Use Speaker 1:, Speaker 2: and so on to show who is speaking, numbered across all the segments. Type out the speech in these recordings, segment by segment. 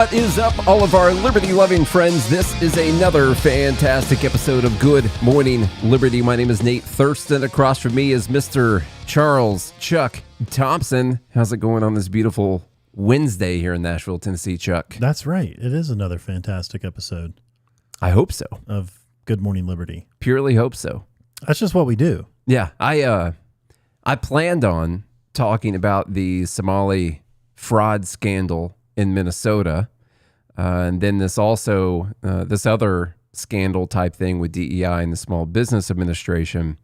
Speaker 1: What is up, all of our liberty-loving friends? This is another fantastic episode of Good Morning Liberty. My name is Nate Thurston. Across from me is Mr. Charles Chuck Thompson. How's it going on this beautiful Wednesday here in Nashville, Tennessee, Chuck?
Speaker 2: That's right. It is another fantastic episode
Speaker 1: I hope so.
Speaker 2: of Good Morning Liberty.
Speaker 1: Purely hope so.
Speaker 2: That's just what we do.
Speaker 1: Yeah, I planned on talking about the Somali fraud scandal in Minnesota, and then this other scandal type thing with DEI and the Small Business Administration,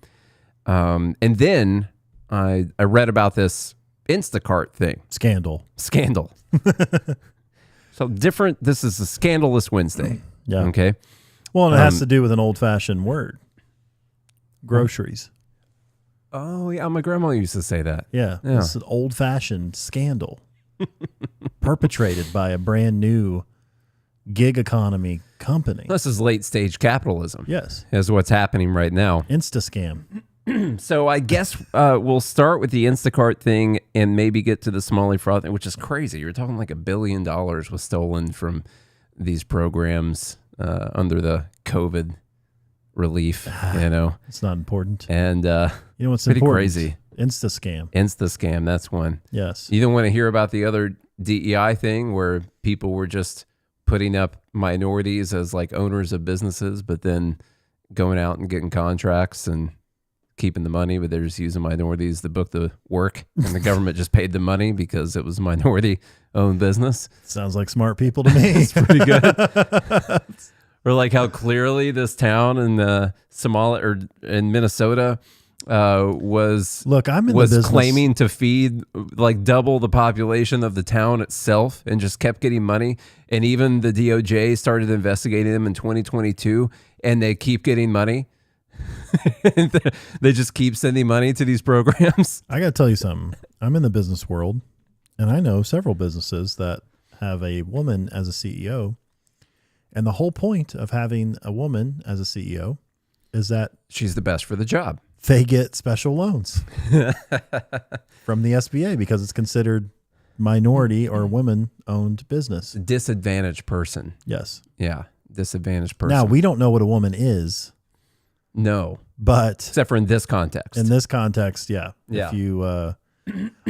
Speaker 1: and then I read about this Instacart thing. Scandal. So different. This is a scandalous Wednesday.
Speaker 2: Yeah.
Speaker 1: Okay.
Speaker 2: Well, and it has to do with an old-fashioned word. Groceries.
Speaker 1: Oh, yeah. My grandma used to say that.
Speaker 2: Yeah. It's an old-fashioned scandal perpetrated by a brand new gig economy company.
Speaker 1: This is late-stage capitalism.
Speaker 2: Yes.
Speaker 1: Is what's happening right now.
Speaker 2: InstaSCAM.
Speaker 1: So I guess we'll start with the Instacart thing and maybe get to the Somali fraud thing, which is crazy. You're talking like $1 billion was stolen from these programs under the COVID relief,
Speaker 2: It's not important.
Speaker 1: And
Speaker 2: you know what's
Speaker 1: pretty
Speaker 2: important?
Speaker 1: crazy.
Speaker 2: InstaSCAM.
Speaker 1: That's one.
Speaker 2: Yes.
Speaker 1: You don't want to hear about the other DEI thing where people were just putting up minorities as like owners of businesses, but then going out and getting contracts and keeping the money, but they're just using minorities to book the work, and the government just paid the money because it was a minority-owned business.
Speaker 2: Sounds like smart people to me.
Speaker 1: It's pretty good. Or like how clearly this town in in Minnesota was claiming to feed like double the population of the town itself, and just kept getting money. And even the DOJ started investigating them in 2022, and they keep getting money. They just keep sending money to these programs.
Speaker 2: I got to tell you something. I'm in the business world, and I know several businesses that have a woman as a CEO. And the whole point of having a woman as a CEO is that
Speaker 1: she's the best for the job.
Speaker 2: They get special loans from the SBA because it's considered minority or women-owned business.
Speaker 1: Disadvantaged person.
Speaker 2: Yes.
Speaker 1: Yeah, disadvantaged person.
Speaker 2: Now, we don't know what a woman is.
Speaker 1: No.
Speaker 2: But
Speaker 1: except for in this context.
Speaker 2: In this context, yeah.
Speaker 1: Yeah.
Speaker 2: If you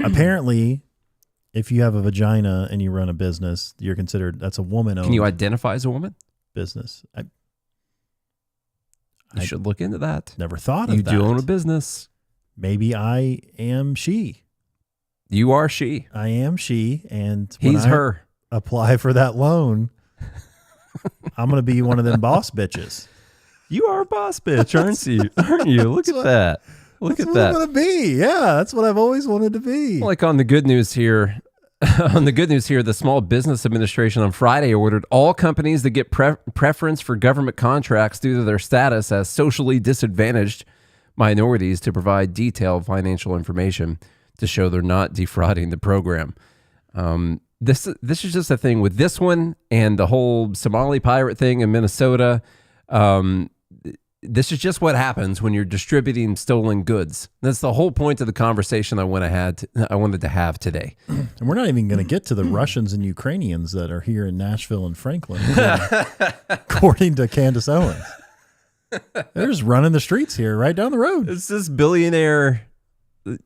Speaker 2: apparently, if you have a vagina and you run a business, you're considered, that's a woman-owned.
Speaker 1: Can you identify as a woman?
Speaker 2: Business.
Speaker 1: You should look into that.
Speaker 2: Never thought of that.
Speaker 1: You do own a business.
Speaker 2: Maybe I am she.
Speaker 1: You are she.
Speaker 2: I am she, and when
Speaker 1: he's her.
Speaker 2: Apply for that loan, I'm going to be one of them boss bitches.
Speaker 1: You are a boss bitch, aren't you? Aren't you? Look at that. Look at that.
Speaker 2: That's what I'm going to be. Yeah, that's what I've always wanted to be.
Speaker 1: Like on the good news here, the Small Business Administration on Friday ordered all companies that get preference for government contracts due to their status as socially disadvantaged minorities to provide detailed financial information to show they're not defrauding the program. This is just a thing with this one and the whole Somali pirate thing in Minnesota. This is just what happens when you're distributing stolen goods. That's the whole point of the conversation I wanted to have today.
Speaker 2: And we're not even going to get to the Russians and Ukrainians that are here in Nashville and Franklin, according to Candace Owens. They're just running the streets here right down the road.
Speaker 1: It's this billionaire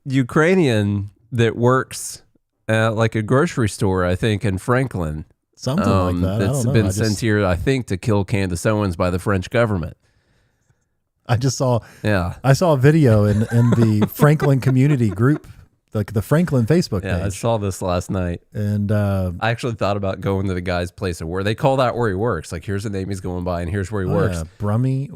Speaker 1: Ukrainian that works at like a grocery store, I think, in Franklin.
Speaker 2: Something like that.
Speaker 1: That's been sent here, I think, to kill Candace Owens by the French government.
Speaker 2: I saw a video in the Franklin community group, like the Franklin Facebook page.
Speaker 1: Yeah, I saw this last night.
Speaker 2: And
Speaker 1: I actually thought about going to the guy's place of work. They call that where he works. Like, here's the name he's going by, and here's where he works.
Speaker 2: Yeah, Brummy.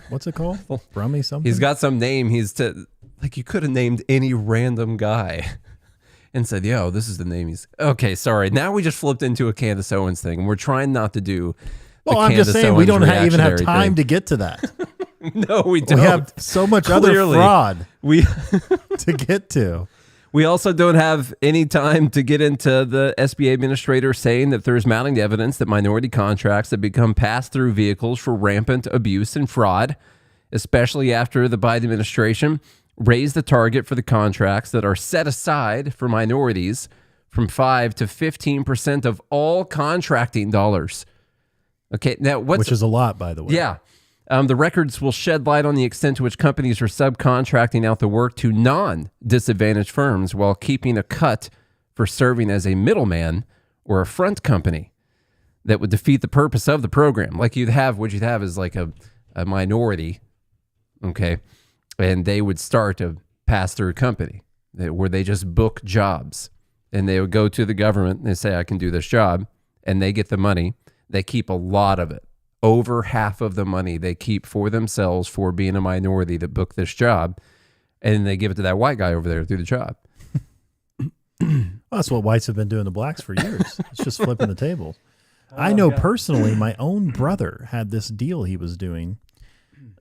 Speaker 2: What's it called? Brummy something?
Speaker 1: He's got some name. You could have named any random guy and said, yo, this is the name he's... Okay, sorry. Now we just flipped into a Candace Owens thing, and we're trying not to do...
Speaker 2: Well, I'm just saying we don't even have time to get to that.
Speaker 1: No, we don't.
Speaker 2: We have so much other fraud to get to.
Speaker 1: We also don't have any time to get into the SBA administrator saying that there's mounting evidence that minority contracts have become pass-through vehicles for rampant abuse and fraud, especially after the Biden administration raised the target for the contracts that are set aside for minorities from 5 to 15% of all contracting dollars. Okay, now
Speaker 2: which is a lot, by the way.
Speaker 1: Yeah. The records will shed light on the extent to which companies are subcontracting out the work to non-disadvantaged firms while keeping a cut for serving as a middleman or a front company that would defeat the purpose of the program. Like what you'd have is like a minority, okay, and they would start a pass-through company where they just book jobs, and they would go to the government and they say, I can do this job, and they get the money. They keep a lot of it. Over half of the money they keep for themselves for being a minority that booked this job, and they give it to that white guy over there to do the job.
Speaker 2: Well, that's what whites have been doing to blacks for years. It's just flipping the tables. I know personally, my own brother had this deal he was doing.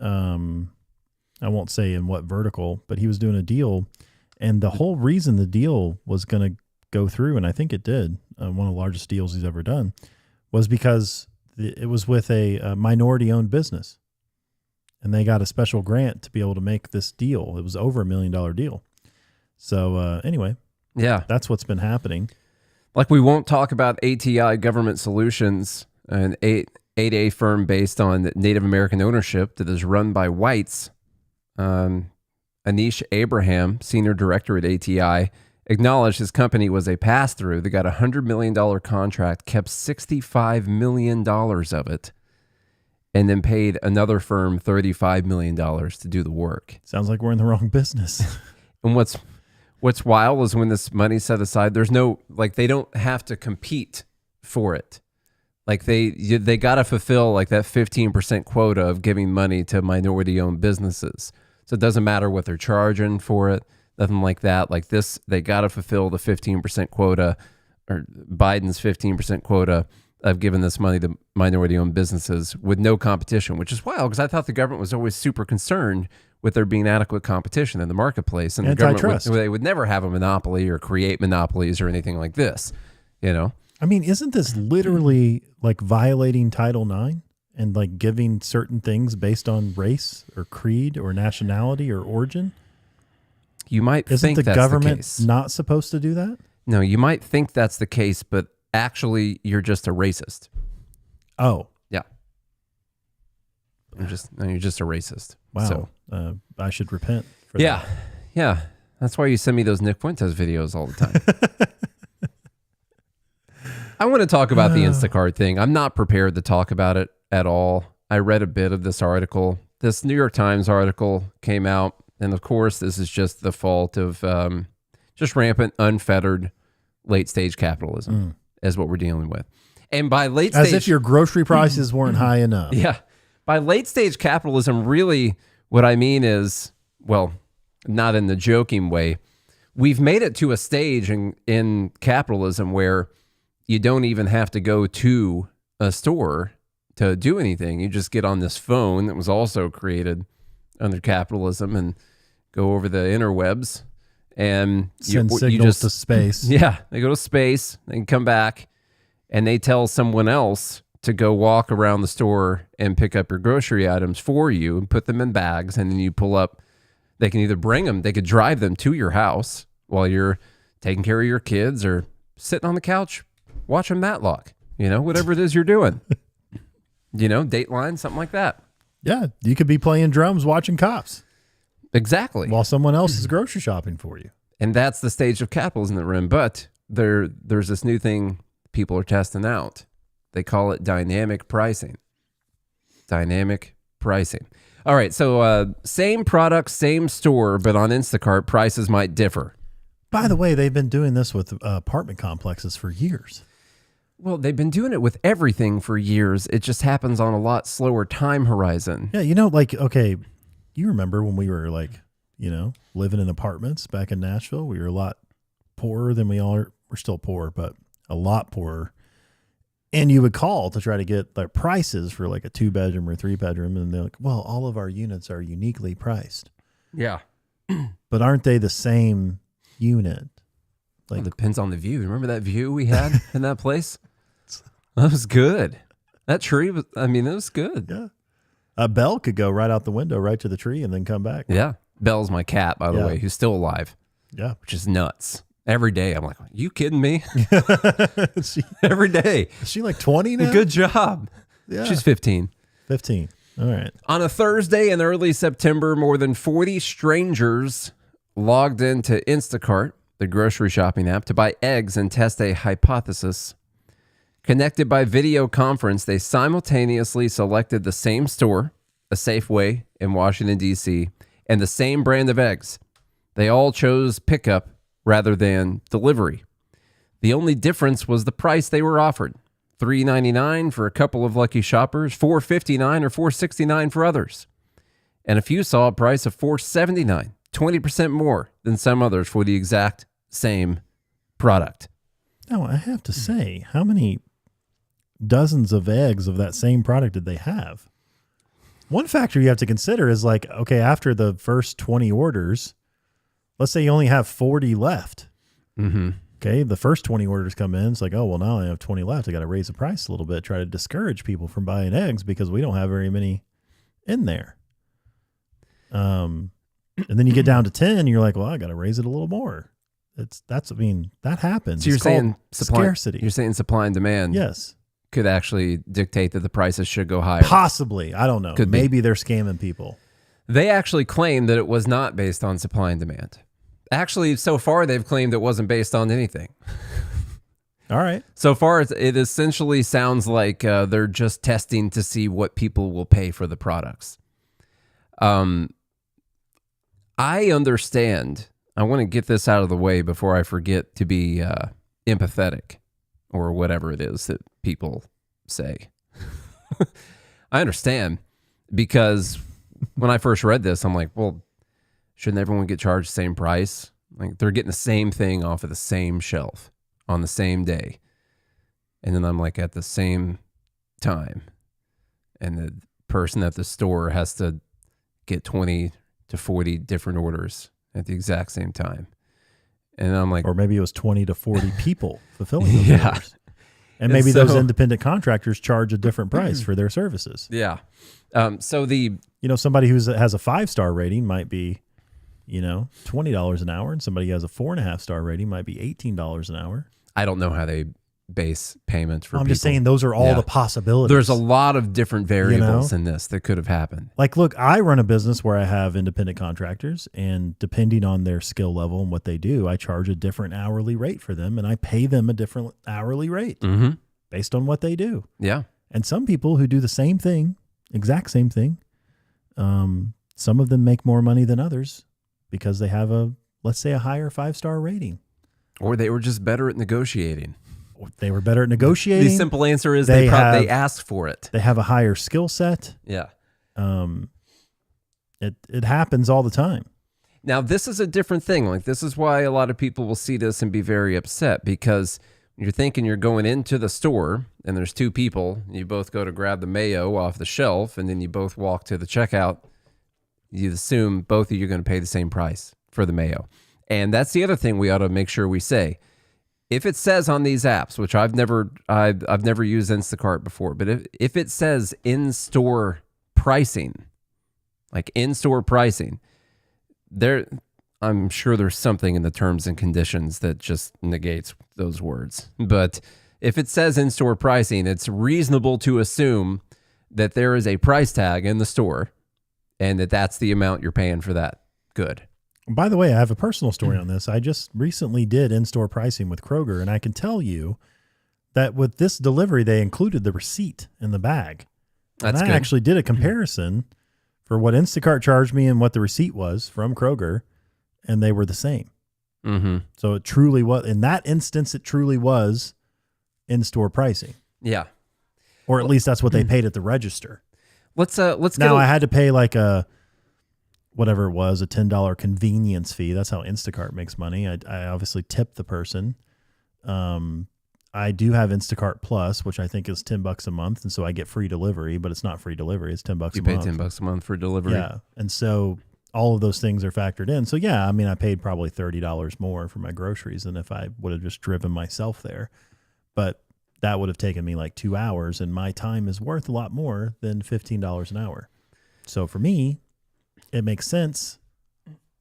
Speaker 2: I won't say in what vertical, but he was doing a deal, and the whole reason the deal was going to go through, and I think it did, one of the largest deals he's ever done, was because it was with a minority-owned business, and they got a special grant to be able to make this deal. It was over $1 million deal. So anyway,
Speaker 1: yeah,
Speaker 2: that's what's been happening.
Speaker 1: Like we won't talk about ATI Government Solutions, an 8A firm based on Native American ownership that is run by whites. Anish Abraham, senior director at ATI, acknowledged his company was a pass-through. They got a $100 million contract, kept $65 million of it, and then paid another firm $35 million to do the work.
Speaker 2: Sounds like we're in the wrong business.
Speaker 1: And what's wild is when this money's set aside, there's no, like, they don't have to compete for it. Like they got to fulfill like that 15% quota of giving money to minority-owned businesses. So it doesn't matter what they're charging for it. Nothing like that. Like this, they got to fulfill the 15% quota, or Biden's 15% quota of giving this money to minority-owned businesses with no competition, which is wild because I thought the government was always super concerned with there being adequate competition in the marketplace, and the government they would never have a monopoly or create monopolies or anything like this. You know,
Speaker 2: I mean, isn't this literally like violating Title IX and like giving certain things based on race or creed or nationality or origin?
Speaker 1: You might think
Speaker 2: that's the government not supposed to do that?
Speaker 1: No, you might think that's the case, but actually you're just a racist.
Speaker 2: Oh.
Speaker 1: Yeah. You're just a racist.
Speaker 2: Wow. So, I should repent for that.
Speaker 1: Yeah. Yeah. That's why you send me those Nick Fuentes videos all the time. I want to talk about the Instacart thing. I'm not prepared to talk about it at all. I read a bit of this article. This New York Times article came out. And of course, this is just the fault of just rampant, unfettered, late-stage capitalism is what we're dealing with. And by late-stage...
Speaker 2: As if your grocery prices weren't high enough.
Speaker 1: Yeah. By late-stage capitalism, really what I mean is, well, not in the joking way, we've made it to a stage in capitalism where you don't even have to go to a store to do anything. You just get on this phone that was also created under capitalism and go over the interwebs and
Speaker 2: send signals to space.
Speaker 1: Yeah, they go to space, they can come back, and they tell someone else to go walk around the store and pick up your grocery items for you and put them in bags, and then you pull up. They can either bring them, they could drive them to your house while you're taking care of your kids or sitting on the couch watching Matlock, whatever it is you're doing. Dateline, something like that.
Speaker 2: Yeah, you could be playing drums watching Cops.
Speaker 1: Exactly.
Speaker 2: While someone else is grocery shopping for you.
Speaker 1: And that's the stage of capitalism that we're in. But there's this new thing people are testing out. They call it dynamic pricing. Dynamic pricing. All right, so same product, same store, but on Instacart, prices might differ.
Speaker 2: By the way, they've been doing this with apartment complexes for years.
Speaker 1: Well, they've been doing it with everything for years. It just happens on a lot slower time horizon.
Speaker 2: Yeah, okay, you remember when we were living in apartments back in Nashville? We were a lot poorer than we all are. We're still poor, but a lot poorer. And you would call to try to get like prices for like a 2-bedroom or 3-bedroom. And they're like, well, all of our units are uniquely priced.
Speaker 1: Yeah.
Speaker 2: But aren't they the same unit?
Speaker 1: Like, it depends on the view. Remember that view we had in that place? That was good. That tree was, it was good.
Speaker 2: Yeah. A Belle could go right out the window, right to the tree, and then come back.
Speaker 1: Yeah. Belle's my cat, by the way, who's still alive.
Speaker 2: Yeah.
Speaker 1: Which is nuts. Every day. I'm like, you kidding me? Every day.
Speaker 2: Is she like 20 now?
Speaker 1: Good job.
Speaker 2: Yeah.
Speaker 1: She's 15.
Speaker 2: 15. All right.
Speaker 1: On a Thursday in early September, more than 40 strangers logged into Instacart, the grocery shopping app, to buy eggs and test a hypothesis. Connected by video conference, they simultaneously selected the same store, a Safeway in Washington, D.C., and the same brand of eggs. They all chose pickup rather than delivery. The only difference was the price they were offered. $3.99 for a couple of lucky shoppers, $4.59 or $4.69 for others. And a few saw a price of $4.79, 20% more than some others for the exact same product.
Speaker 2: Now, I have to say, how many dozens of eggs of that same product did they have? One factor you have to consider is like, okay, after the first 20 orders, let's say you only have 40 left.
Speaker 1: Mm-hmm.
Speaker 2: Okay, the first 20 orders come in. It's like, oh, well, now I have 20 left. I got to raise the price a little bit, try to discourage people from buying eggs because we don't have very many in there. And then you get down to 10, and you're like, well, I got to raise it a little more. That happens.
Speaker 1: So you're saying
Speaker 2: scarcity.
Speaker 1: You're saying supply and demand.
Speaker 2: Yes.
Speaker 1: Could actually dictate that the prices should go higher.
Speaker 2: Possibly. I don't know. Maybe they're scamming people.
Speaker 1: They actually claim that it was not based on supply and demand. Actually, so far, they've claimed it wasn't based on anything.
Speaker 2: All right.
Speaker 1: So far, it essentially sounds like they're just testing to see what people will pay for the products. I understand. I want to get this out of the way before I forget to be empathetic or whatever it is that people say. I understand because when I first read this, I'm like, well, shouldn't everyone get charged the same price? Like they're getting the same thing off of the same shelf on the same day. And then I'm like at the same time. And the person at the store has to get 20 to 40 different orders at the exact same time. And I'm like,
Speaker 2: or maybe it was 20 to 40 people fulfilling those orders. And maybe
Speaker 1: so,
Speaker 2: those independent contractors charge a different price for their services.
Speaker 1: Yeah.
Speaker 2: Somebody who has a 5-star rating might be, $20 an hour, and somebody who has a 4.5-star rating might be $18 an hour.
Speaker 1: I don't know how they base payments for people.
Speaker 2: I'm just saying those are all the possibilities.
Speaker 1: There's a lot of different variables in this that could have happened.
Speaker 2: Like, look, I run a business where I have independent contractors, and depending on their skill level and what they do, I charge a different hourly rate for them, and I pay them a different hourly rate based on what they do.
Speaker 1: Yeah.
Speaker 2: And some people who do the same thing, exact same thing, some of them make more money than others because they have let's say, a higher 5-star rating.
Speaker 1: Or they were just better at negotiating.
Speaker 2: They were better at negotiating.
Speaker 1: The simple answer is they asked for it.
Speaker 2: They have a higher skill set.
Speaker 1: Yeah.
Speaker 2: It happens all the time.
Speaker 1: Now, this is a different thing. Like, this is why a lot of people will see this and be very upset, because you're thinking you're going into the store and there's two people. You both go to grab the mayo off the shelf, and then you both walk to the checkout. You assume both of you are going to pay the same price for the mayo. And that's the other thing we ought to make sure we say. If it says on these apps, which I've never used Instacart before, but if it says in-store pricing, like in-store pricing, I'm sure there's something in the terms and conditions that just negates those words. But if it says in-store pricing, it's reasonable to assume that there is a price tag in the store and that's the amount you're paying for that good.
Speaker 2: By the way, I have a personal story on this. I just recently did in-store pricing with Kroger, and I can tell you that with this delivery, they included the receipt in the bag.
Speaker 1: That's good.
Speaker 2: I actually did a comparison for what Instacart charged me and what the receipt was from Kroger, and they were the same.
Speaker 1: Mm-hmm.
Speaker 2: So it truly was, in that instance, it truly was in-store pricing.
Speaker 1: Yeah.
Speaker 2: Or at least that's what they paid at the register.
Speaker 1: Let's
Speaker 2: now I had to pay like whatever it was, a $10 convenience fee. That's how Instacart makes money. I obviously tip the person. I do have Instacart Plus, which I think is $10 a month, and so I get free delivery, but it's not free delivery. It's $10 a month.
Speaker 1: You pay $10 a month for delivery.
Speaker 2: Yeah, and so all of those things are factored in. So yeah, I mean, I paid probably $30 more for my groceries than if I would have just driven myself there, but that would have taken me like 2 hours, and my time is worth a lot more than $15 an hour. So for me, it makes sense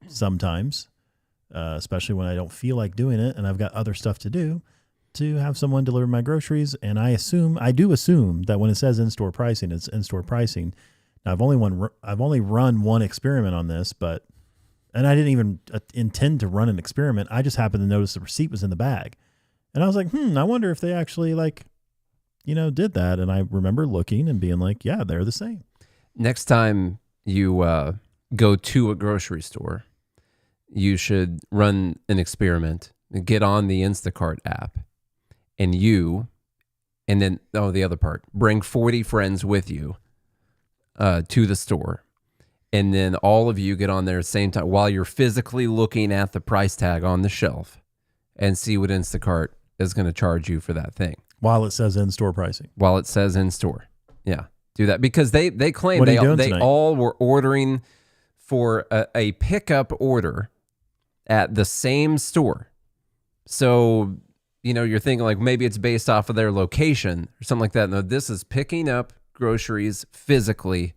Speaker 2: sometimes especially when I don't feel like doing it and I've got other stuff to do, to have someone deliver my groceries. And I do assume that when it says in-store pricing, it's in-store pricing. Now I've only run one experiment on this, and I didn't even intend to run an experiment. I just happened to notice the receipt was in the bag. And I was like, I wonder if they actually did that. And I remember looking and being like, yeah, they're the same.
Speaker 1: Next time you go to a grocery store, you should run an experiment, get on the Instacart app, and then the other part, bring 40 friends with you to the store. And then all of you get on there at the same time while you're physically looking at the price tag on the shelf and see what Instacart is going to charge you for that thing.
Speaker 2: While it says in-store pricing.
Speaker 1: While it says in-store. Yeah, do that. Because they claim they all were ordering for a pickup order at the same store. So, you're thinking like maybe it's based off of their location or something like that. No, this is picking up groceries physically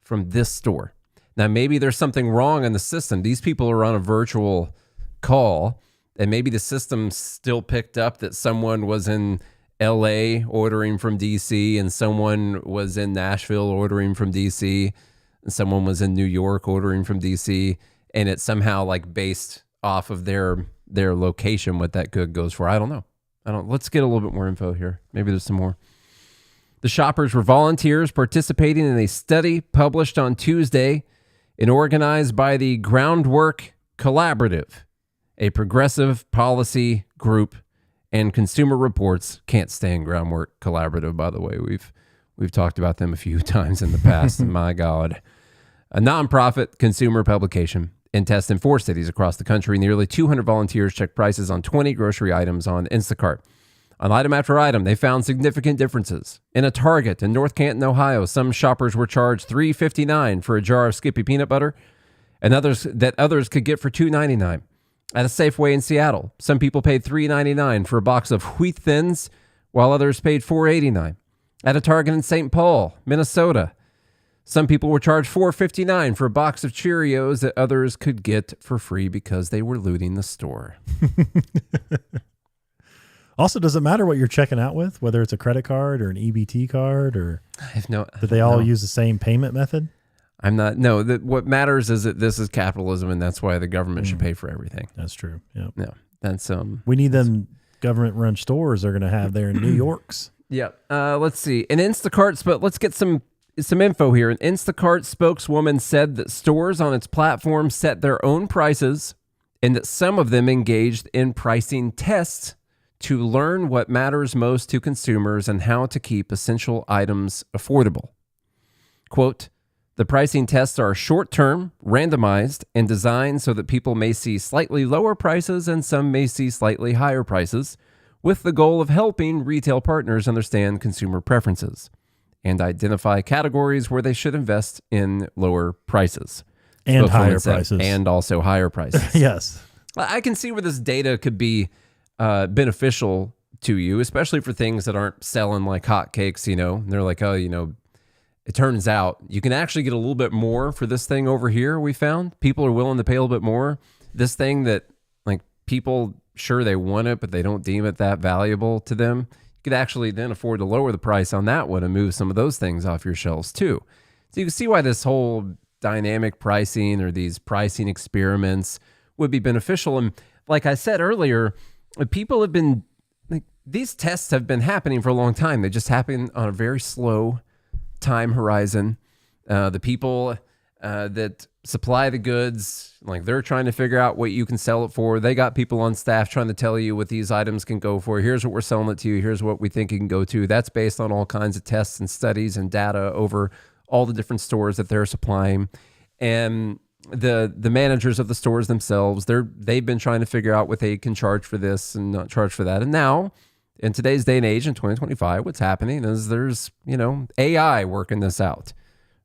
Speaker 1: from this store. Now, maybe there's something wrong in the system. These people are on a virtual call, and maybe the system still picked up that someone was in LA ordering from DC, and someone was in Nashville ordering from DC, and someone was in New York ordering from DC, and it's somehow like based off of their location what that good goes for. I don't know. Let's get a little bit more info here. Maybe there's some more. The shoppers were volunteers participating in a study published on Tuesday and organized by the Groundwork Collaborative, a progressive policy group, and Consumer Reports. Can't stand Groundwork Collaborative, by the way. We've talked about them a few times in the past. My God. A nonprofit consumer publication in tests in 4 cities across the country. Nearly 200 volunteers checked prices on 20 grocery items on Instacart. On item after item, they found significant differences. In a Target in North Canton, Ohio, some shoppers were charged $3.59 for a jar of Skippy peanut butter, and others could get for $2.99. At a Safeway in Seattle, some people paid $3.99 for a box of Wheat Thins, while others paid $4.89. At a Target in St. Paul, Minnesota, some people were charged $4.59 for a box of Cheerios that others could get for free because they were looting the store.
Speaker 2: Also, does it matter what you're checking out with, whether it's a credit card or an EBT card, or did they all use the same payment method?
Speaker 1: What matters is that this is capitalism, and that's why the government should pay for everything.
Speaker 2: That's true. Yeah.
Speaker 1: Yeah. That's
Speaker 2: we need them government-run stores they're going to have there in New York's.
Speaker 1: Yeah. Let's see. An Instacart, but let's get some info here. An Instacart spokeswoman said that stores on its platform set their own prices, and that some of them engaged in pricing tests to learn what matters most to consumers and how to keep essential items affordable. Quote, the pricing tests are short-term, randomized, and designed so that people may see slightly lower prices and some may see slightly higher prices, with the goal of helping retail partners understand consumer preferences and identify categories where they should invest in lower prices.
Speaker 2: And higher prices.
Speaker 1: And also higher prices.
Speaker 2: Yes.
Speaker 1: I can see where this data could be beneficial to you, especially for things that aren't selling like hotcakes, They're like, it turns out you can actually get a little bit more for this thing over here. We found people are willing to pay a little bit more. This thing that like people, sure, they want it, but they don't deem it that valuable to them. You could actually then afford to lower the price on that one and move some of those things off your shelves too. So you can see why this whole dynamic pricing or these pricing experiments would be beneficial. And like I said earlier, people have been, these tests have been happening for a long time. They just happen on a very slow time horizon. The people that supply the goods, they're trying to figure out what you can sell it for. They got people on staff trying to tell you what these items can go for. Here's what we're selling it to you. Here's what we think it can go to. That's based on all kinds of tests and studies and data over all the different stores that they're supplying. And the managers of the stores themselves, they've been trying to figure out what they can charge for this and not charge for that. And now, in today's day and age, in 2025, what's happening is there's, AI working this out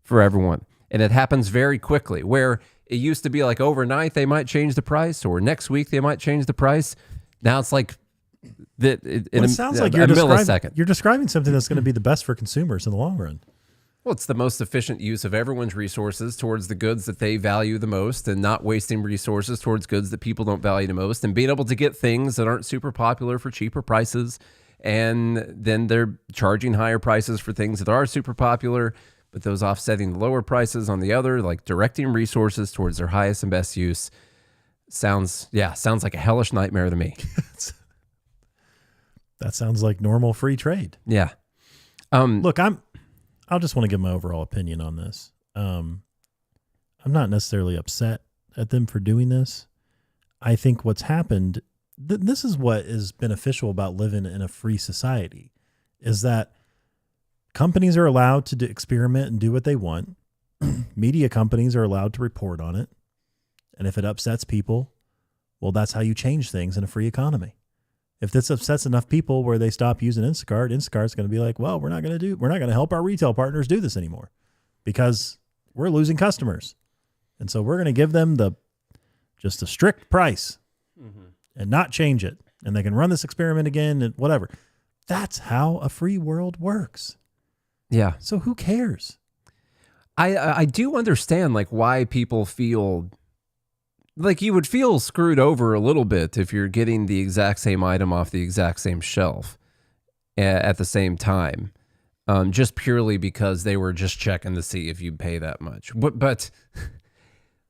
Speaker 1: for everyone. And it happens very quickly, where it used to be like overnight they might change the price, or next week they might change the price. Now it's like
Speaker 2: it sounds like you're
Speaker 1: millisecond.
Speaker 2: You're describing something that's going to be the best for consumers in the long run.
Speaker 1: Well, it's the most efficient use of everyone's resources towards the goods that they value the most, and not wasting resources towards goods that people don't value the most, and being able to get things that aren't super popular for cheaper prices. And then they're charging higher prices for things that are super popular, but those offsetting the lower prices on the other, like directing resources towards their highest and best use. Sounds like a hellish nightmare to me.
Speaker 2: That sounds like normal free trade.
Speaker 1: Yeah.
Speaker 2: Look, I'll just want to give my overall opinion on this. I'm not necessarily upset at them for doing this. I think what's happened, this is what is beneficial about living in a free society, is that companies are allowed to experiment and do what they want. Media companies are allowed to report on it. And if it upsets people, well, that's how you change things in a free economy. If this upsets enough people where they stop using Instacart, Instacart's going to be like, well, we're not going to help our retail partners do this anymore because we're losing customers. And so we're going to give them just a strict price and not change it. And they can run this experiment again and whatever. That's how a free world works.
Speaker 1: Yeah.
Speaker 2: So who cares?
Speaker 1: I do understand like why people feel like you would feel screwed over a little bit if you're getting the exact same item off the exact same shelf at the same time, just purely because they were just checking to see if you'd pay that much. But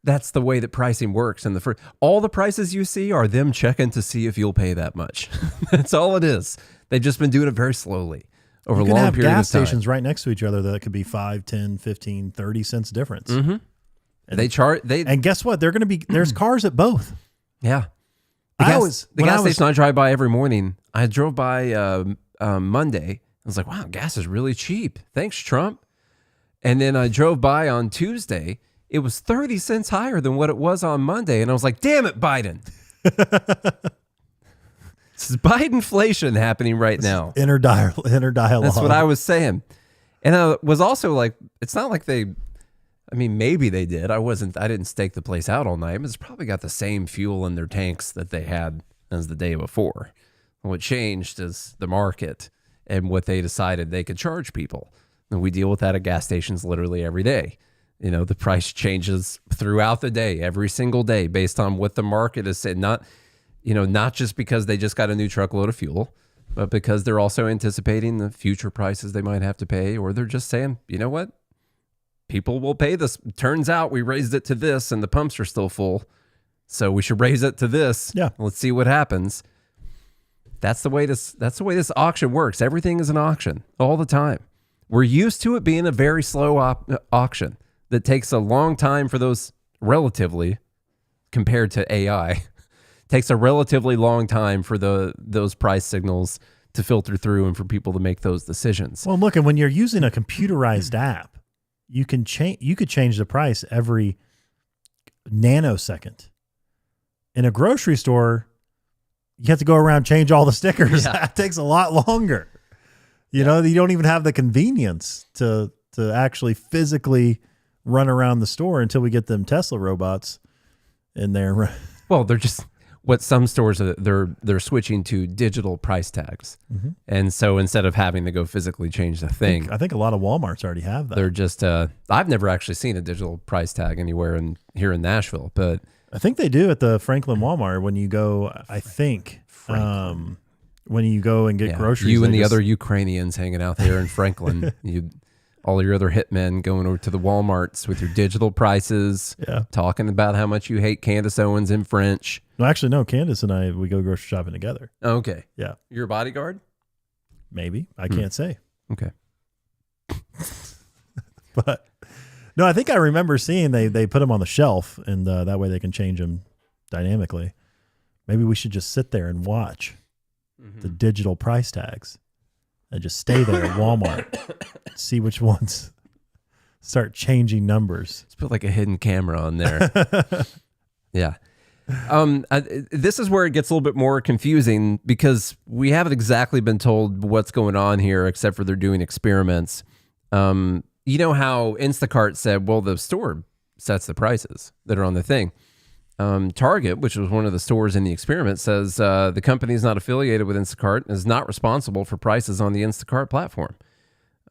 Speaker 1: that's the way that pricing works. And all the prices you see are them checking to see if you'll pay that much. That's all it is. They've just been doing it very slowly over a long period of time. You can have gas stations
Speaker 2: right next to each other that could be 5, 10, 15, 30 cents difference.
Speaker 1: Mm-hmm. And
Speaker 2: guess what? There's cars at both.
Speaker 1: Yeah. The gas station I drive by every morning, I drove by Monday. I was like, wow, gas is really cheap. Thanks, Trump. And then I drove by on Tuesday. It was 30 cents higher than what it was on Monday. And I was like, damn it, Biden. This is Bidenflation happening right now.
Speaker 2: Inner dialogue.
Speaker 1: That's what I was saying. And I was also like, it's not like maybe they did. I didn't stake the place out all night. But it's probably got the same fuel in their tanks that they had as the day before. What changed is the market and what they decided they could charge people. And we deal with that at gas stations literally every day. You know, the price changes throughout the day, every single day, based on what the market is saying. Not just because they just got a new truckload of fuel, but because they're also anticipating the future prices they might have to pay, or they're just saying, you know what? People will pay this. Turns out we raised it to this and the pumps are still full. So we should raise it to this.
Speaker 2: Yeah.
Speaker 1: Let's see what happens. That's the way this auction works. Everything is an auction all the time. We're used to it being a very slow auction that takes a long time for those, relatively, compared to AI, takes a relatively long time for those price signals to filter through and for people to make those decisions.
Speaker 2: Well, look, and when you're using a computerized app, you could change the price every nanosecond. In a grocery store, you have to go around, change all the stickers. Yeah. That takes a lot longer. You know, you don't even have the convenience to actually physically run around the store until we get them Tesla robots in there.
Speaker 1: Well, they're just what some stores are, they're switching to digital price tags. Mm-hmm. And so instead of having to go physically change the thing,
Speaker 2: I think a lot of Walmarts already have that.
Speaker 1: They're just I've never actually seen a digital price tag anywhere here in Nashville, but
Speaker 2: I think they do at the Franklin Walmart when you go. I think when you go and get groceries,
Speaker 1: you and the other Ukrainians hanging out there in Franklin, all your other hitmen going over to the Walmarts with your digital prices, talking about how much you hate Candace Owens in French.
Speaker 2: No, actually, no. Candace and we go grocery shopping together.
Speaker 1: Okay.
Speaker 2: Yeah.
Speaker 1: You're a bodyguard?
Speaker 2: Maybe. I can't say.
Speaker 1: Okay.
Speaker 2: But no, I think I remember seeing they put them on the shelf, and that way they can change them dynamically. Maybe we should just sit there and watch the digital price tags and just stay there at Walmart, see which ones start changing numbers.
Speaker 1: Let's put like a hidden camera on there. Yeah. This is where it gets a little bit more confusing because we haven't exactly been told what's going on here, except for they're doing experiments. You know how Instacart said, well, the store sets the prices that are on the thing. Target, which was one of the stores in the experiment, says the company is not affiliated with Instacart and is not responsible for prices on the Instacart platform.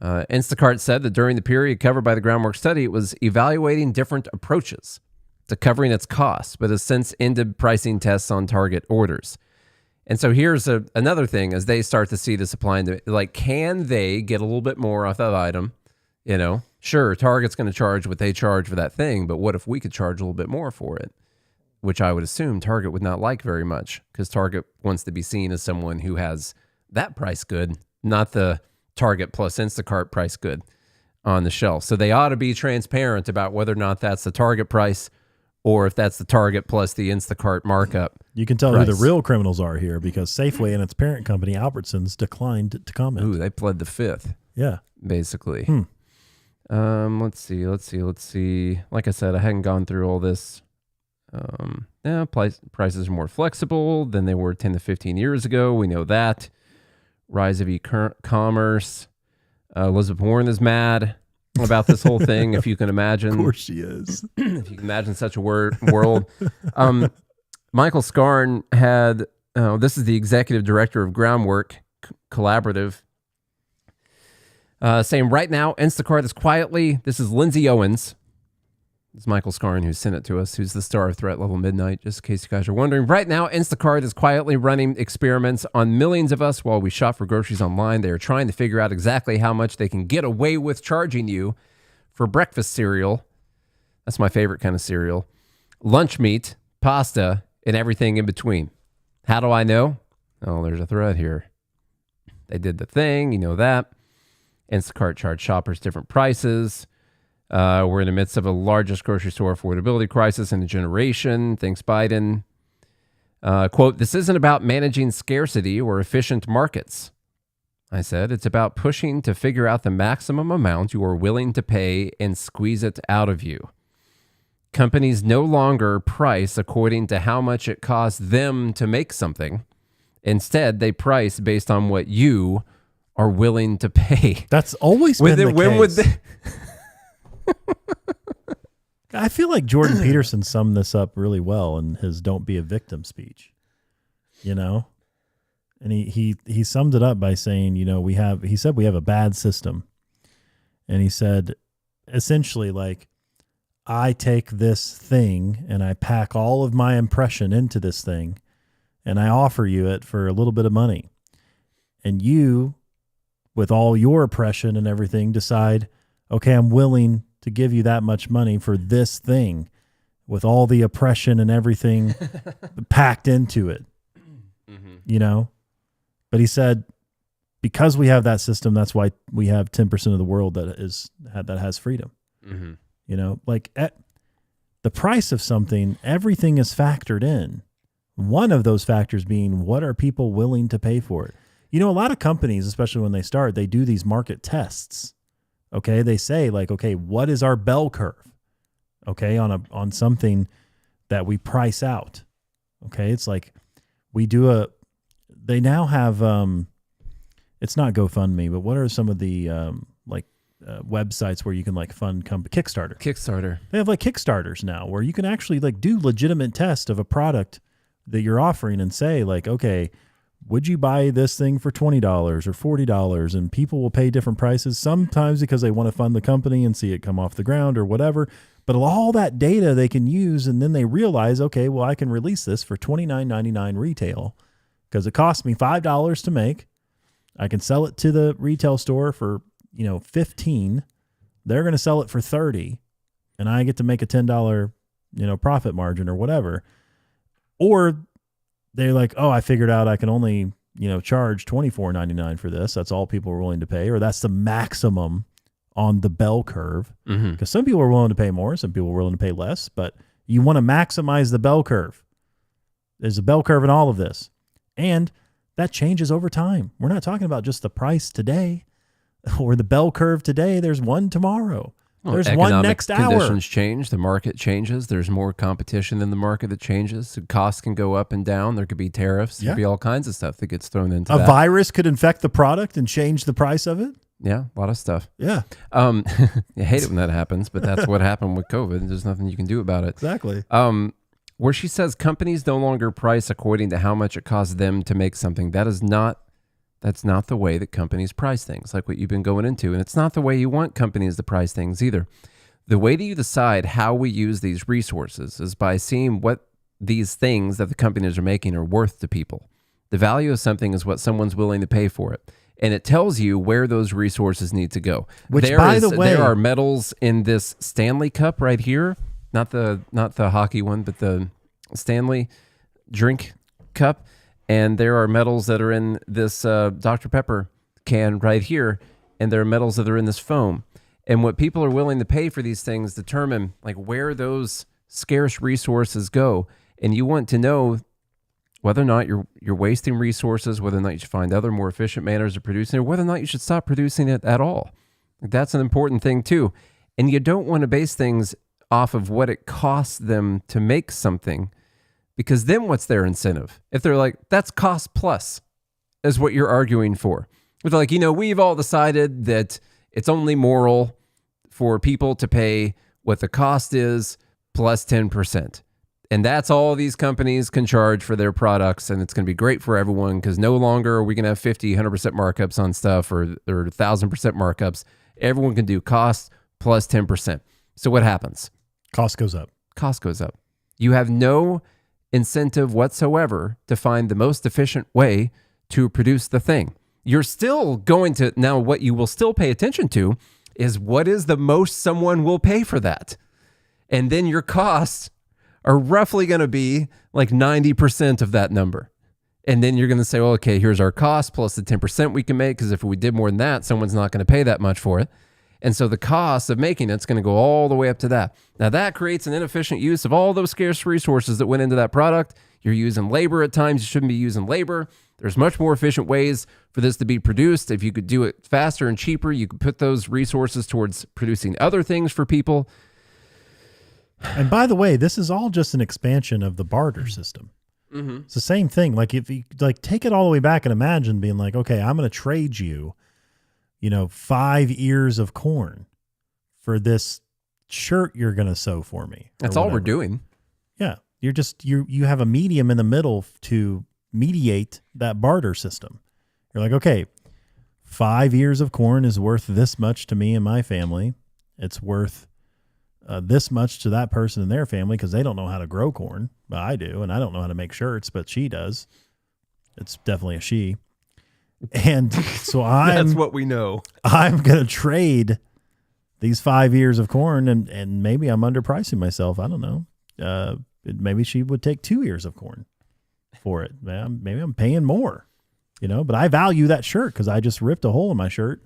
Speaker 1: Instacart said that during the period covered by the groundwork study, it was evaluating different approaches to covering its costs, but has since ended pricing tests on Target orders. And so here's another thing as they start to see the supply and demand, like, can they get a little bit more off that item? You know, sure, Target's going to charge what they charge for that thing, but what if we could charge a little bit more for it? Which I would assume Target would not like very much, because Target wants to be seen as someone who has that price good, not the Target plus Instacart price good on the shelf. So they ought to be transparent about whether or not that's the Target price or if that's the Target plus the Instacart markup.
Speaker 2: You can tell price. Who the real criminals are here, because Safeway and its parent company, Albertsons, declined to comment.
Speaker 1: Ooh, they pled the fifth.
Speaker 2: Yeah.
Speaker 1: Basically. Let's see. Like I said, I hadn't gone through all this. Prices are more flexible than they were 10 to 15 years ago. We know that. Rise of e-commerce. Elizabeth Warren is mad about this whole thing, if you can imagine.
Speaker 2: Of course she is.
Speaker 1: If you can imagine such a world. Michael Scarn had, this is the executive director of Groundwork Collaborative, saying right now, Instacart is quietly, this is Lindsay Owens. It's Michael Scarn who sent it to us, who's the star of Threat Level Midnight, just in case you guys are wondering. Right now, Instacart is quietly running experiments on millions of us while we shop for groceries online. They are trying to figure out exactly how much they can get away with charging you for breakfast cereal. That's my favorite kind of cereal. Lunch meat, pasta, and everything in between. How do I know? Oh, there's a thread here. They did the thing, you know that. Instacart charged shoppers different prices. We're in the midst of the largest grocery store affordability crisis in a generation. Thanks, Biden. Quote, this isn't about managing scarcity or efficient markets. I said, it's about pushing to figure out the maximum amount you are willing to pay and squeeze it out of you. Companies no longer price according to how much it costs them to make something. Instead, they price based on what you are willing to pay.
Speaker 2: That's always been the case. I feel like Jordan Peterson summed this up really well in his "Don't Be a Victim" speech. You know, and he summed it up by saying, you know, he said we have a bad system, and he said essentially, like, I take this thing and I pack all of my impression into this thing, and I offer you it for a little bit of money, and you, with all your oppression and everything, decide, okay, I'm willing to give you that much money for this thing with all the oppression and everything packed into it, you know? But he said, because we have that system, that's why we have 10% of the world that has freedom. You know, like at the price of something, everything is factored in. One of those factors being, what are people willing to pay for it? You know, a lot of companies, especially when they start, they do these market tests. Okay, they say, like, okay, what is our bell curve? Okay, on something that we price out. Okay, it's like they now have it's not GoFundMe, but what are some of the websites where you can like fund Kickstarter? They have like Kickstarters now where you can actually like do legitimate test of a product that you're offering and say, like, okay, would you buy this thing for $20 or $40? And people will pay different prices, sometimes because they want to fund the company and see it come off the ground or whatever. But all that data they can use, and then they realize, okay, well, I can release this for $29.99 retail because it cost me $5 to make. I can sell it to the retail store for, you know, $15. They're going to sell it for $30, and I get to make a $10, you know, profit margin or whatever. Or they're like, oh, I figured out I can only, you know, charge $24.99 for this. That's all people are willing to pay, or that's the maximum on the bell curve. Because some people are willing to pay more, some people are willing to pay less, but you want to maximize the bell curve. There's a bell curve in all of this, and that changes over time. We're not talking about just the price today or the bell curve today. There's one tomorrow. Well, there's one next hour.
Speaker 1: Conditions change. The market changes. There's more competition in the market that changes. So costs can go up and down. There could be tariffs. There could be all kinds of stuff that gets thrown into
Speaker 2: that. A virus could infect the product and change the price of it.
Speaker 1: Yeah, a lot of stuff.
Speaker 2: Yeah.
Speaker 1: You hate it when that happens, but that's what happened with COVID. There's nothing you can do about it.
Speaker 2: Exactly.
Speaker 1: Where she says companies no longer price according to how much it costs them to make something. That's not That's not the way that companies price things, like what you've been going into. And it's not the way you want companies to price things either. The way that you decide how we use these resources is by seeing what these things that the companies are making are worth to people. The value of something is what someone's willing to pay for it. And it tells you where those resources need to go.
Speaker 2: Which, by the way,
Speaker 1: there are medals in this Stanley Cup right here. Not the hockey one, but the Stanley drink cup. And there are metals that are in this Dr. Pepper can right here, and there are metals that are in this foam. And what people are willing to pay for these things determine like where those scarce resources go. And you want to know whether or not you're wasting resources, whether or not you should find other more efficient manners of producing it, or whether or not you should stop producing it at all. That's an important thing too. And you don't want to base things off of what it costs them to make something, because then what's their incentive? If they're like, that's cost plus is what you're arguing for. If they're like, we've all decided that it's only moral for people to pay what the cost is plus 10%. And that's all these companies can charge for their products. And it's going to be great for everyone because no longer are we going to have 50, 100% markups on stuff or 1,000% markups. Everyone can do cost plus 10%. So what happens?
Speaker 2: Cost goes up.
Speaker 1: Cost goes up. You have no incentive whatsoever to find the most efficient way to produce the thing. You're still going to, now what you will still pay attention to is what is the most someone will pay for that. And then your costs are roughly going to be like 90% of that number. And then you're going to say, well, okay, here's our cost plus the 10% we can make, because if we did more than that, someone's not going to pay that much for it. And so the cost of making it's going to go all the way up to that. Now that creates an inefficient use of all those scarce resources that went into that product. You're using labor at times. You shouldn't be using labor. There's much more efficient ways for this to be produced. If you could do it faster and cheaper, you could put those resources towards producing other things for people.
Speaker 2: And by the way, this is all just an expansion of the barter system. Mm-hmm. It's the same thing. Like if you take it all the way back and imagine being like, okay, I'm going to trade you, 5 ears of corn for this shirt you're going to sew for me.
Speaker 1: That's all we're doing.
Speaker 2: Yeah. You have a medium in the middle to mediate that barter system. You're like, okay, 5 ears of corn is worth this much to me and my family. It's worth this much to that person and their family because they don't know how to grow corn, but I do, and I don't know how to make shirts, but she does. It's definitely a she. And so
Speaker 1: that's what we know.
Speaker 2: I'm going to trade these 5 ears of corn, and maybe I'm underpricing myself. I don't know. Maybe she would take 2 ears of corn for it. Maybe I'm paying more, but I value that shirt because I just ripped a hole in my shirt.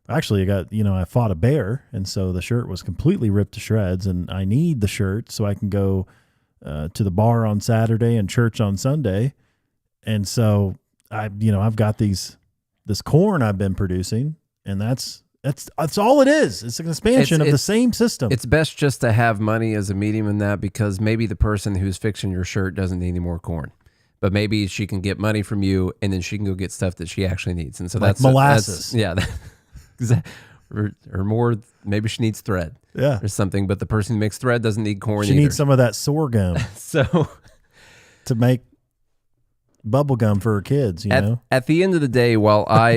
Speaker 2: Actually, I fought a bear, and so the shirt was completely ripped to shreds, and I need the shirt so I can go to the bar on Saturday and church on Sunday. And so I've got this corn I've been producing, and that's all it is. It's an expansion of the same system.
Speaker 1: It's best just to have money as a medium in that, because maybe the person who's fixing your shirt doesn't need any more corn. But maybe she can get money from you, and then she can go get stuff that she actually needs. And so
Speaker 2: like
Speaker 1: that's
Speaker 2: molasses.
Speaker 1: Or more, maybe she needs thread.
Speaker 2: Yeah.
Speaker 1: Or something, but the person who makes thread doesn't need corn
Speaker 2: either.
Speaker 1: She
Speaker 2: needs some of that sorghum to make bubble gum for her kids,
Speaker 1: At the end of the day,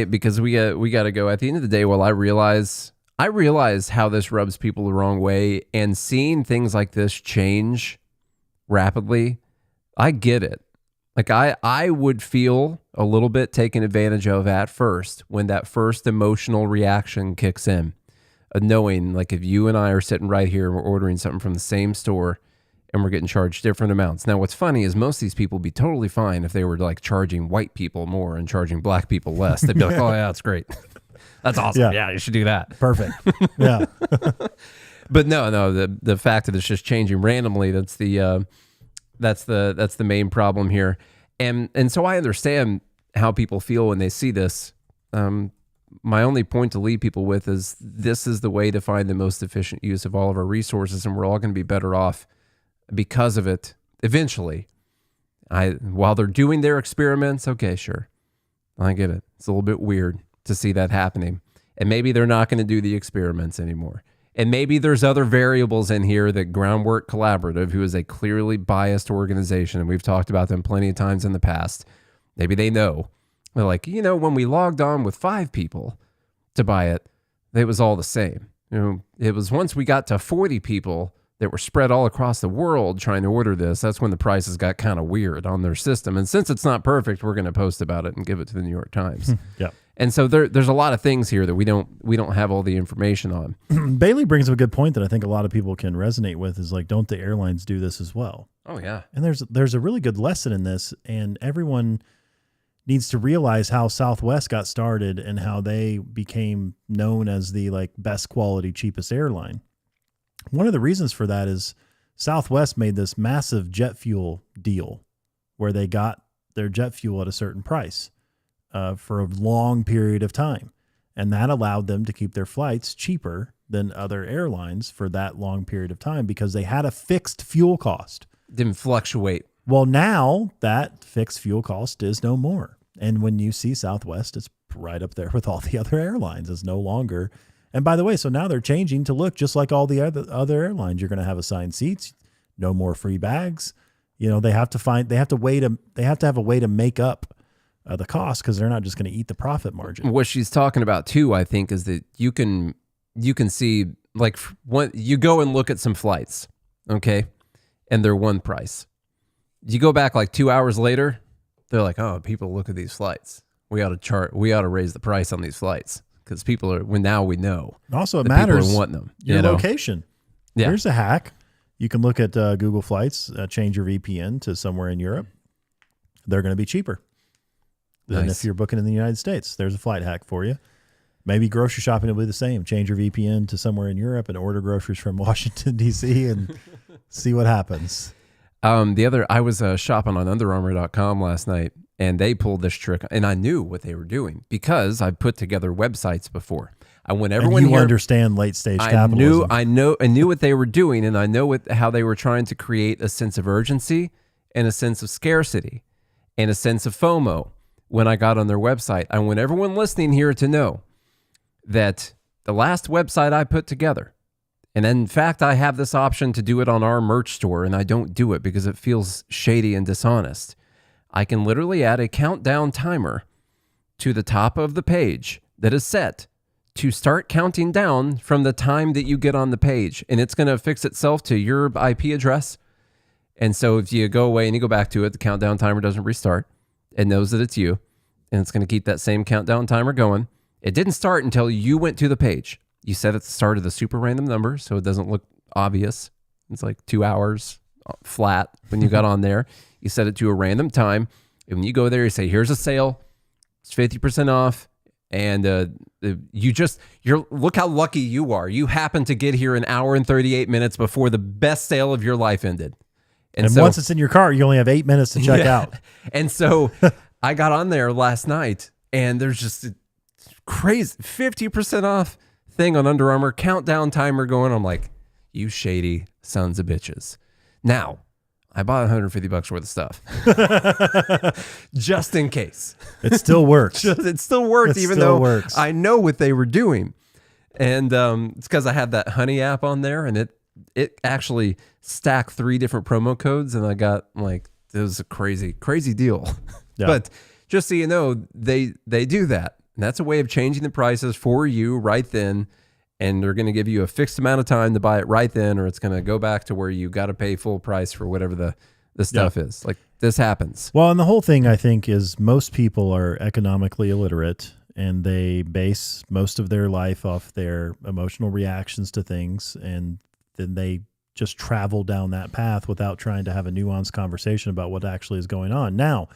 Speaker 1: because we got to go, at the end of the day, while I realize how this rubs people the wrong way, and seeing things like this change rapidly, I get it. Like I would feel a little bit taken advantage of at first when that first emotional reaction kicks in, knowing like if you and I are sitting right here and we're ordering something from the same store and we're getting charged different amounts. Now, what's funny is most of these people would be totally fine if they were like charging white people more and charging black people less. They'd be like, oh yeah, that's great. That's awesome. Yeah, you should do that.
Speaker 2: Perfect. Yeah.
Speaker 1: But no, the fact that it's just changing randomly, that's the main problem here. And so I understand how people feel when they see this. My only point to leave people with is this is the way to find the most efficient use of all of our resources, and we're all going to be better off because of it eventually. While they're doing their experiments, okay, sure. I get it. It's a little bit weird to see that happening. And maybe they're not going to do the experiments anymore. And maybe there's other variables in here that Groundwork Collaborative, who is a clearly biased organization, and we've talked about them plenty of times in the past, maybe they know. They're like, when we logged on with 5 people to buy it, it was all the same. It was once we got to 40 people that were spread all across the world trying to order this, that's when the prices got kind of weird on their system. And since it's not perfect, we're going to post about it and give it to the New York Times.
Speaker 2: Yeah.
Speaker 1: And so there's a lot of things here that we don't have all the information on.
Speaker 2: Bailey brings up a good point that I think a lot of people can resonate with is like, don't the airlines do this as well?
Speaker 1: Oh, yeah.
Speaker 2: And there's a really good lesson in this, and everyone needs to realize how Southwest got started and how they became known as the like best quality, cheapest airline. One of the reasons for that is Southwest made this massive jet fuel deal where they got their jet fuel at a certain price for a long period of time. And that allowed them to keep their flights cheaper than other airlines for that long period of time because they had a fixed fuel cost.
Speaker 1: Didn't fluctuate.
Speaker 2: Well, now that fixed fuel cost is no more. And when you see Southwest, it's right up there with all the other airlines. It's no longer. And by the way, so now they're changing to look just like all the other airlines. You're going to have assigned seats, no more free bags. They have to have a way to make up the cost because they're not just going to eat the profit margin.
Speaker 1: What she's talking about too, I think, is that you can see like when you go and look at some flights, okay, and they're one price. You go back like 2 hours later, they're like, oh, people look at these flights. We ought to raise the price on these flights. Because people are, now we know.
Speaker 2: Also, it matters.
Speaker 1: People are wanting them.
Speaker 2: Your location.
Speaker 1: Yeah.
Speaker 2: Here's a hack. You can look at Google Flights, change your VPN to somewhere in Europe. They're going to be cheaper than if you're booking in the United States. There's a flight hack for you. Maybe grocery shopping will be the same. Change your VPN to somewhere in Europe and order groceries from Washington, D.C. and see what happens.
Speaker 1: I was shopping on UnderArmour.com last night. And they pulled this trick, and I knew what they were doing because I put together websites before. I want everyone
Speaker 2: here. Understand late stage capitalism.
Speaker 1: I knew what they were doing, and I know how they were trying to create a sense of urgency and a sense of scarcity and a sense of FOMO. When I got on their website, I want everyone listening here to know that the last website I put together, and in fact, I have this option to do it on our merch store, and I don't do it because it feels shady and dishonest. I can literally add a countdown timer to the top of the page that is set to start counting down from the time that you get on the page. And it's going to fix itself to your IP address. And so if you go away and you go back to it, the countdown timer doesn't restart. It knows that it's you. And it's going to keep that same countdown timer going. It didn't start until you went to the page. You set at the start of the super random number so it doesn't look obvious. It's like 2 hours flat when you got on there. You set it to a random time. And when you go there, you say, here's a sale. It's 50% off. And look how lucky you are. You happen to get here an hour and 38 minutes before the best sale of your life ended.
Speaker 2: And so, once it's in your cart, you only have 8 minutes to check out.
Speaker 1: And so I got on there last night and there's just a crazy 50% off thing on Under Armour, countdown timer going. I'm like, you shady sons of bitches. Now, I bought $150 worth of stuff just in case.
Speaker 2: It still works.
Speaker 1: It still works, even though I know what they were doing. And it's because I had that Honey app on there, and it actually stacked 3 different promo codes, and I got it was a crazy deal. Yeah. But just so you know, they do that. And that's a way of changing the prices for you right then. And they're going to give you a fixed amount of time to buy it right then, or it's going to go back to where you got to pay full price for whatever the stuff is. Like, this happens.
Speaker 2: Well, and the whole thing, I think, is most people are economically illiterate, and they base most of their life off their emotional reactions to things, and then they just travel down that path without trying to have a nuanced conversation about what actually is going on. Now,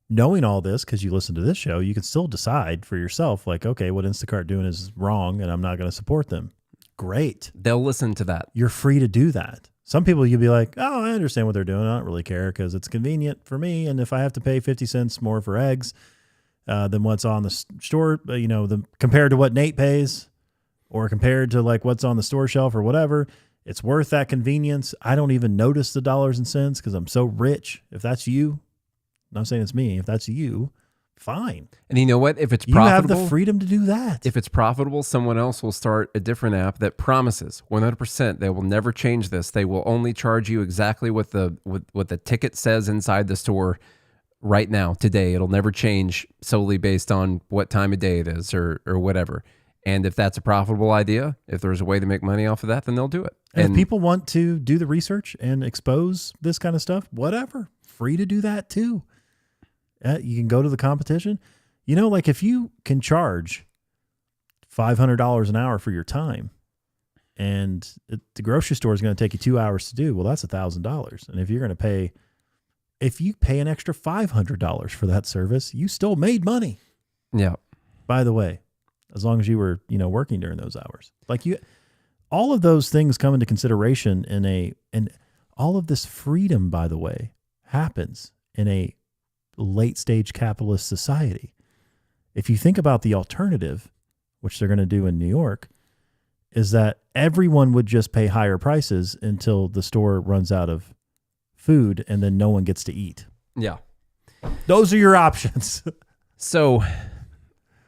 Speaker 2: knowing all this, because you listen to this show, you can still decide for yourself, like, okay, what Instacart doing is wrong and I'm not going to support them. Great.
Speaker 1: They'll listen to that.
Speaker 2: You're free to do that. Some people you'll be like, oh, I understand what they're doing. I don't really care because it's convenient for me. And if I have to pay 50 cents more for eggs than what's on the store, compared to what Nate pays or compared to like what's on the store shelf or whatever, it's worth that convenience. I don't even notice the dollars and cents because I'm so rich. If that's you, I'm not saying it's me. If that's you, fine.
Speaker 1: And you know what? If it's profitable,
Speaker 2: you have the freedom to do that.
Speaker 1: If it's profitable, someone else will start a different app that promises 100% they will never change this. They will only charge you exactly what the ticket says inside the store right now, today. It'll never change solely based on what time of day it is or whatever. And if that's a profitable idea, if there's a way to make money off of that, then they'll do it.
Speaker 2: And if people want to do the research and expose this kind of stuff, whatever, free to do that too. You can go to the competition. You know, like if you can charge $500 an hour for your time, and the grocery store is going to take you 2 hours to do, well, that's $1,000. And if you're going to if you pay an extra $500 for that service, you still made money.
Speaker 1: Yeah.
Speaker 2: By the way, as long as you were, working during those hours, all of those things come into consideration and all of this freedom, by the way, happens in a late stage capitalist society. If you think about the alternative, which they're going to do in New York, is that everyone would just pay higher prices until the store runs out of food and then no one gets to eat.
Speaker 1: Yeah.
Speaker 2: Those are your options.
Speaker 1: So,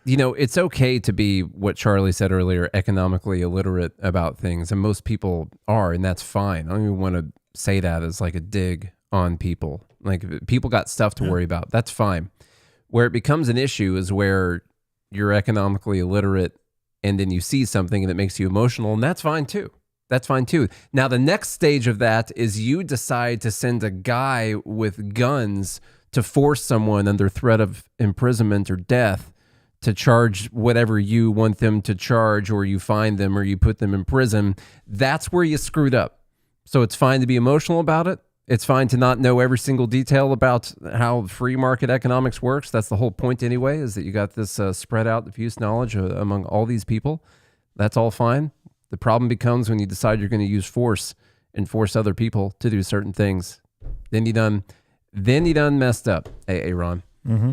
Speaker 1: it's okay to be what Charlie said earlier, economically illiterate about things. And most people are, and that's fine. I don't even want to say that as like a dig on people. Like people got stuff to worry about. That's fine. Where it becomes an issue is where you're economically illiterate and then you see something and it makes you emotional, and that's fine too. That's fine too. Now, the next stage of that is you decide to send a guy with guns to force someone under threat of imprisonment or death to charge whatever you want them to charge, or you find them or you put them in prison. That's where you screwed up. So it's fine to be emotional about it. It's fine to not know every single detail about how free market economics works. That's the whole point anyway, is that you got this spread out diffuse knowledge among all these people. That's all fine. The problem becomes when you decide you're going to use force and force other people to do certain things. Then you done messed up, Ron.
Speaker 2: Mm-hmm.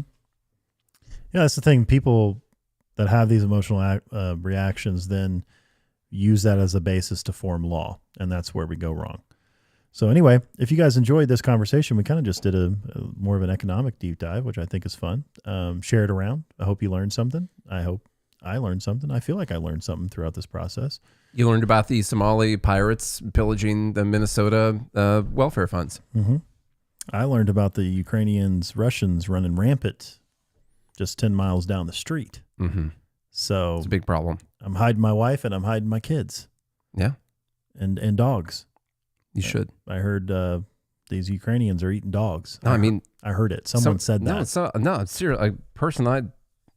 Speaker 2: Yeah, that's the thing. People that have these emotional reactions then use that as a basis to form law, and that's where we go wrong. So anyway, if you guys enjoyed this conversation, we kind of just did a more of an economic deep dive, which I think is fun. Share it around. I hope you learned something. I hope I learned something. I feel like I learned something throughout this process.
Speaker 1: You learned about the Somali pirates pillaging the Minnesota welfare funds.
Speaker 2: Mm-hmm. I learned about the Russians running rampant just 10 miles down the street.
Speaker 1: Mm-hmm.
Speaker 2: So
Speaker 1: it's a big problem.
Speaker 2: I'm hiding my wife and I'm hiding my kids.
Speaker 1: Yeah.
Speaker 2: And dogs.
Speaker 1: You should.
Speaker 2: I heard these Ukrainians are eating dogs.
Speaker 1: No,
Speaker 2: I heard it. Someone said that.
Speaker 1: It's serious. A person I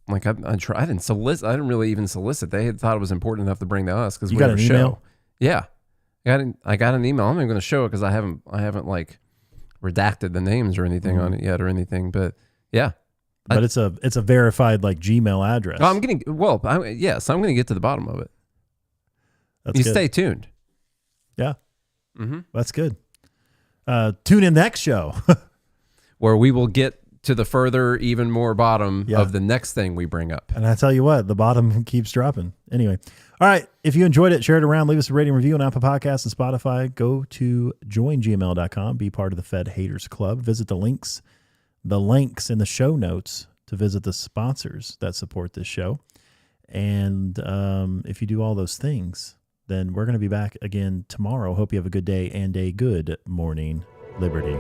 Speaker 1: didn't solicit. I didn't really even solicit. They had thought it was important enough to bring to us because we got an email. Yeah, I got an email. I'm not going to show it because I haven't like redacted the names or anything on it yet or anything. But yeah,
Speaker 2: but it's a verified like Gmail address.
Speaker 1: I'm going to get to the bottom of it.
Speaker 2: That's good.
Speaker 1: Stay tuned.
Speaker 2: Yeah. Mm-hmm. That's good. Tune in next show
Speaker 1: where we will get to the further, even more bottom of the next thing we bring up.
Speaker 2: And I tell you what, the bottom keeps dropping. Anyway. All right. If you enjoyed it, share it around, leave us a rating review on Apple Podcasts and Spotify. Go to joingml.com, be part of the Fed Haters Club. Visit the links in the show notes to visit the sponsors that support this show. And if you do all those things, then we're going to be back again tomorrow. Hope you have a good day and a good morning, Liberty.